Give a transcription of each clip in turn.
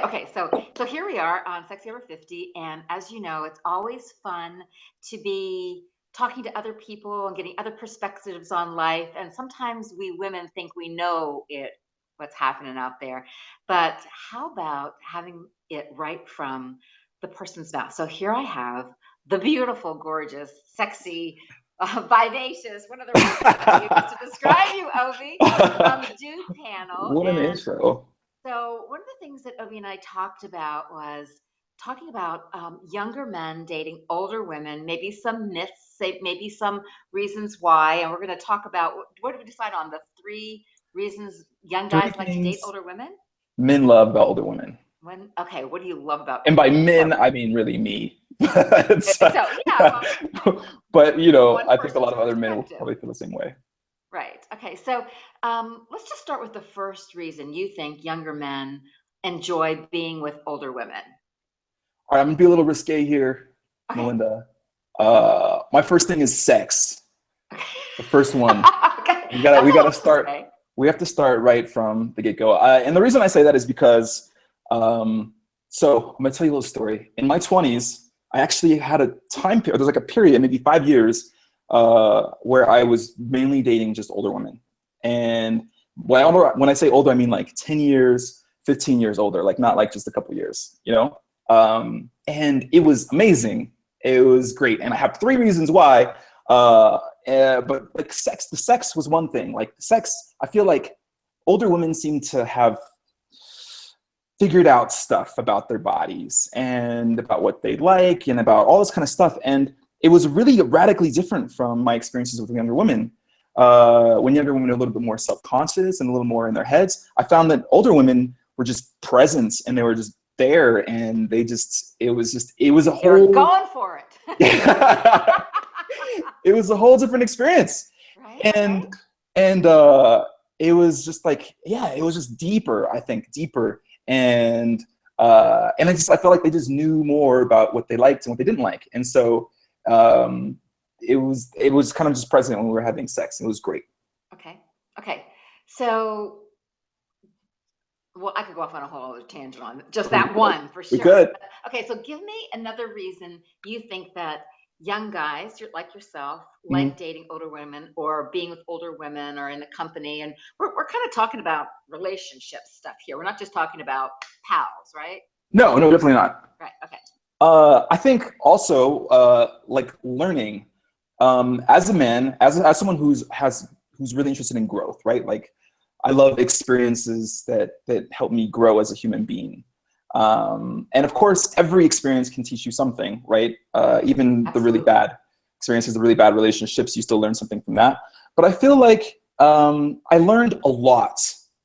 Okay. So here we are on Sexy Over 50, and as you know, it's always fun to be talking to other people and getting other perspectives on life. And sometimes we women think we know what's happening out there, but how about having it right from the person's mouth? So here I have the beautiful, gorgeous, sexy, vivacious, one of the words I use to describe you, Ovi, on the Dude panel. What an intro. So one of the things that Obi and I talked about was talking about younger men dating older women, maybe some myths, maybe some reasons why, and we're going to talk about what did we decide on the three reasons young Three guys like to date things older women? men love about older women. Okay, what do you love about? And by men, I mean really me. So yeah, but you know, one I think a lot of person's other men will perspective. probably feel the same way. Right. Okay. So let's just start with the first reason you think younger men enjoy being with older women. All right, I'm gonna be a little risque here, Okay. Melinda. My first thing is sex. Okay. The first one. Okay. We That's a gotta little start. risque. We have to start right from the get-go. And the reason I say that is because, so I'm gonna tell you a little story. In my 20s, I actually had a time period. There's like a period, maybe 5 years, where I was mainly dating just older women. And when I say older, I mean like 10 years, 15 years older, like not like just a couple years, you know? And it was amazing. It was great. And I have three reasons why. But like the sex was one thing. Like the sex, I feel like older women seem to have figured out stuff about their bodies and about what they like and about all this kind of stuff. And it was really radically different from my experiences with younger women. When younger women are a little bit more self-conscious and a little more in their heads, I found that older women were just present and they were just there, and it was a whole. You're going for it. It was a whole different experience. Right. And it was just like, yeah, it was just deeper, I think, deeper. And I felt like they just knew more about what they liked and what they didn't like. And so it was kind of just present when we were having sex. It was great. Okay. So, well, I could go off on a whole other tangent on just that one for sure. We could. Okay, so give me another reason you think that young guys like yourself like dating older women or being with older women or in the company. And we're kind of talking about relationship stuff here. We're not just talking about pals, right? No, definitely not. Right. Okay. I think also like learning as a man, as someone who's really interested in growth, right? Like I love experiences that help me grow as a human being. And of course, every experience can teach you something, right? Even the really bad experiences, the really bad relationships, you still learn something from that. But I feel like I learned a lot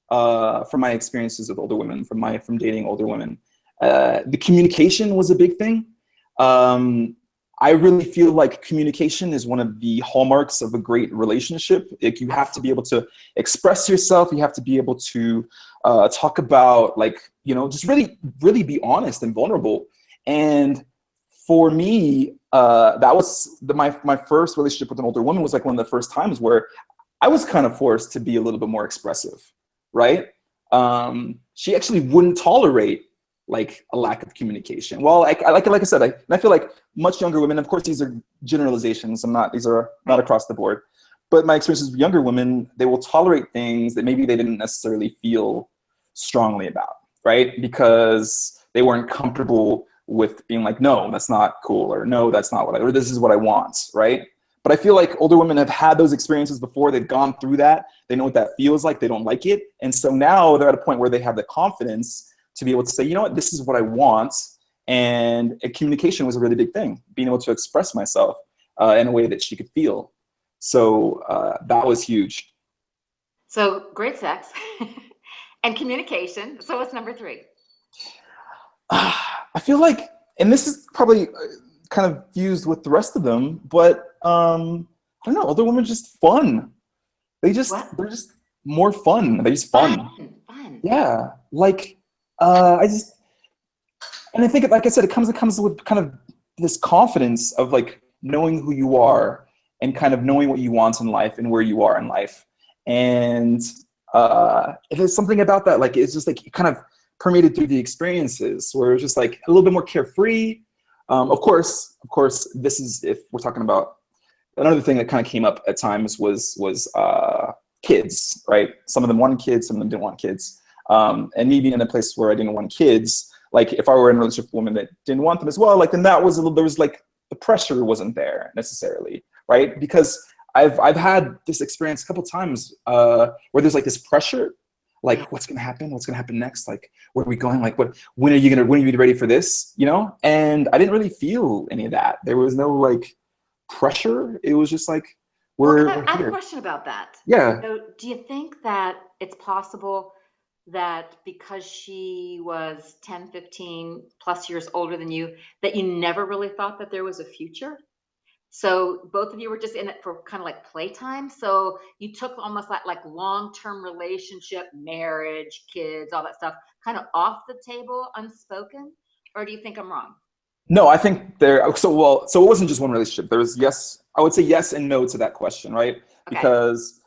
from my experiences with older women, from dating older women. The communication was a big thing. I really feel like communication is one of the hallmarks of a great relationship. Like you have to be able to express yourself. You have to be able to talk about, like, you know, just really, really be honest and vulnerable. And for me, that was my first relationship with an older woman was like one of the first times where I was kind of forced to be a little bit more expressive, right? She actually wouldn't tolerate like a lack of communication. Well, like I said, I feel like much younger women, of course, these are generalizations. These are not across the board, but my experiences with younger women, they will tolerate things that maybe they didn't necessarily feel strongly about, right? Because they weren't comfortable with being like, no, that's not cool, or no, that's not or this is what I want, right? But I feel like older women have had those experiences before. They've gone through that. They know what that feels like. They don't like it. And so now they're at a point where they have the confidence to be able to say, you know what, this is what I want. And communication was a really big thing, being able to express myself in a way that she could feel. So that was huge. So great sex and communication. So what's number 3? I feel like, and this is probably kind of fused with the rest of them, but I don't know, older women are just fun. They're just more fun. They're just fun. Yeah, like and I think, like I said, it comes with kind of this confidence of like knowing who you are and kind of knowing what you want in life and where you are in life. And there's something about that, like it's just like it kind of permeated through the experiences, where it was just like a little bit more carefree. Of course, this is, if we're talking about another thing that kind of came up at times was kids, right? Some of them wanted kids, some of them didn't want kids. And me being in a place where I didn't want kids, like if I were in a relationship with a woman that didn't want them as well, like then that was there was like the pressure wasn't there necessarily, right? Because I've had this experience a couple of times where there's like this pressure, like what's gonna happen? What's gonna happen next? Like where are we going? Like when are you ready for this? You know? And I didn't really feel any of that. There was no like pressure. It was just like we're I have a here. question about that. Yeah. So do you think that it's possible that because she was 10, 15 plus years older than you, that you never really thought that there was a future? So both of you were just in it for kind of like playtime. So you took almost like long-term relationship, marriage, kids, all that stuff kind of off the table, unspoken? Or do you think I'm wrong? No, I think so it wasn't just one relationship. There was, yes, I would say yes and no to that question, right? Okay. Because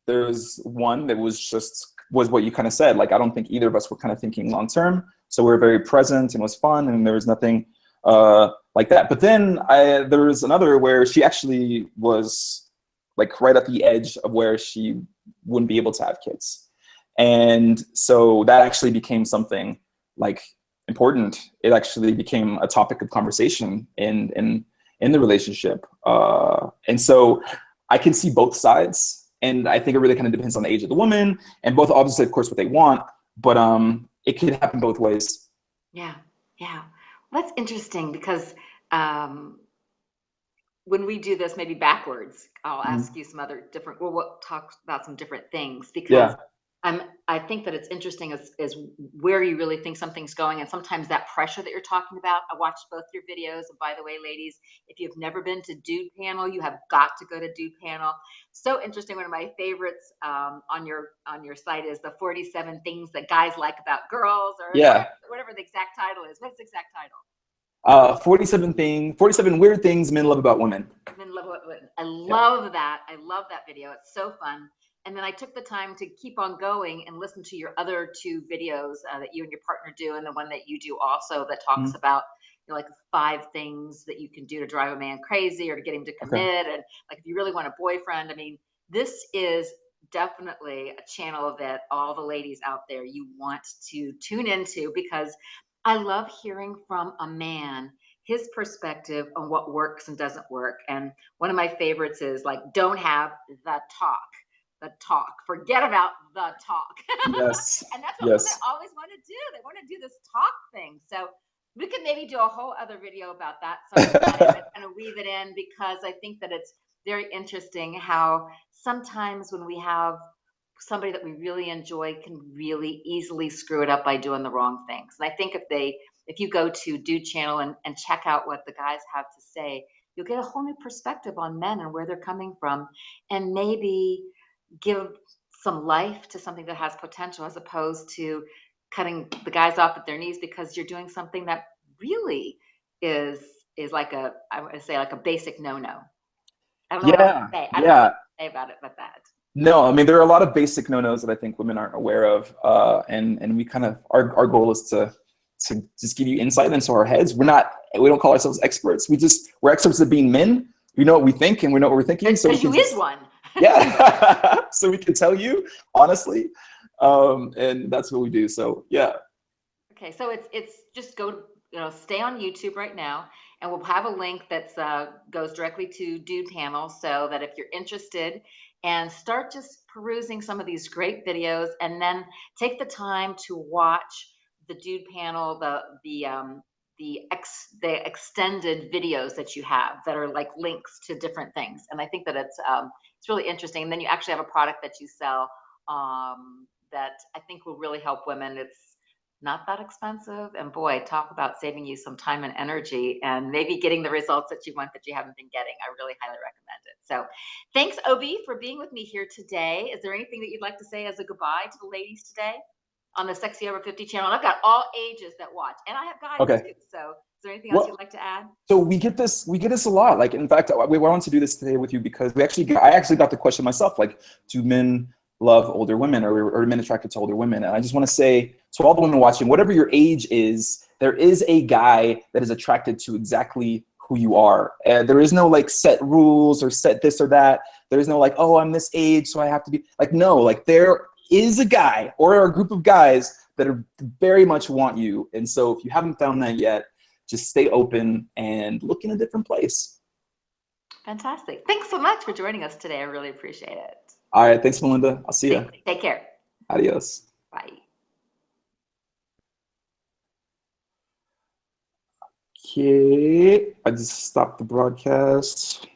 there's one that was what you kind of said. Like I don't think either of us were kind of thinking long term. So we were very present and it was fun and there was nothing like that. But then there was another where she actually was like right at the edge of where she wouldn't be able to have kids. And so that actually became something like important. It actually became a topic of conversation in the relationship. And so I can see both sides. And I think it really kind of depends on the age of the woman and both obviously, of course, what they want, but it could happen both ways. Yeah. Yeah. Well, that's interesting because when we do this, maybe backwards, I'll ask you some other different, we'll talk about some different things because I think that it's interesting is where you really think something's going. And sometimes that pressure that you're talking about, I watched both your videos. And by the way, ladies, if you've never been to Dude Panel, you have got to go to Dude Panel. So interesting. One of my favorites on your site is the 47 things that guys like about girls, or whatever the exact title is. What's the exact title? 47 weird things men love about women. Men love about women. I love that. I love that video. It's so fun. And then I took the time to keep on going and listen to your other two videos that you and your partner do, and the one that you do also that talks about, you know, like 5 things that you can do to drive a man crazy or to get him to commit. And like if you really want a boyfriend, I mean, this is definitely a channel that all the ladies out there you want to tune into, because I love hearing from a man his perspective on what works and doesn't work. And one of my favorites is like, don't have the talk, forget about the talk. Yes. And that's what women always want to do. They want to do this talk thing. So we could maybe do a whole other video about that sometime and weave it in, because I think that it's very interesting how sometimes when we have somebody that we really enjoy can really easily screw it up by doing the wrong things. And I think if you go to Dude Channel and check out what the guys have to say, you'll get a whole new perspective on men and where they're coming from, and maybe give some life to something that has potential, as opposed to cutting the guys off at their knees because you're doing something that really is like I would say like a basic no-no. I don't know what else to say. I don't know what to say about it but that. No, I mean, there are a lot of basic no-nos that I think women aren't aware of. And we kind of, our goal is to just give you insight into our heads. We don't call ourselves experts. We're experts at being men. We know what we think and we know what we're thinking. So you is one. Yeah. So we can tell you honestly. And that's what we do. So yeah. Okay. So it's just go, stay on YouTube right now, and we'll have a link that goes directly to Dude Panel, so that if you're interested, and start just perusing some of these great videos, and then take the time to watch the Dude Panel, the extended videos that you have that are like links to different things. And I think that it's really interesting. And then you actually have a product that you sell that I think will really help women. It's not that expensive, and boy, talk about saving you some time and energy and maybe getting the results that you want that you haven't been getting. I really highly recommend it. So thanks, Obi, for being with me here today. Is there anything that you'd like to say as a goodbye to the ladies today on the Sexy Over 50 channel? I've got all ages that watch, and I have guys too. So is there anything else you'd like to add? So we get this a lot. Like, in fact, we wanted to do this today with you because I actually got the question myself, like, do men love older women, or men attracted to older women. And I just want to say to all the women watching, whatever your age is, there is a guy that is attracted to exactly who you are. There is no like set rules or set this or that. There is no like, oh, I'm this age, so I have to be like, no, like there is a guy or a group of guys that are very much want you. And so if you haven't found that yet, just stay open and look in a different place. Fantastic. Thanks so much for joining us today. I really appreciate it. All right. Thanks, Melinda. I'll see you. Take care. Adios. Bye. Okay. I just stopped the broadcast.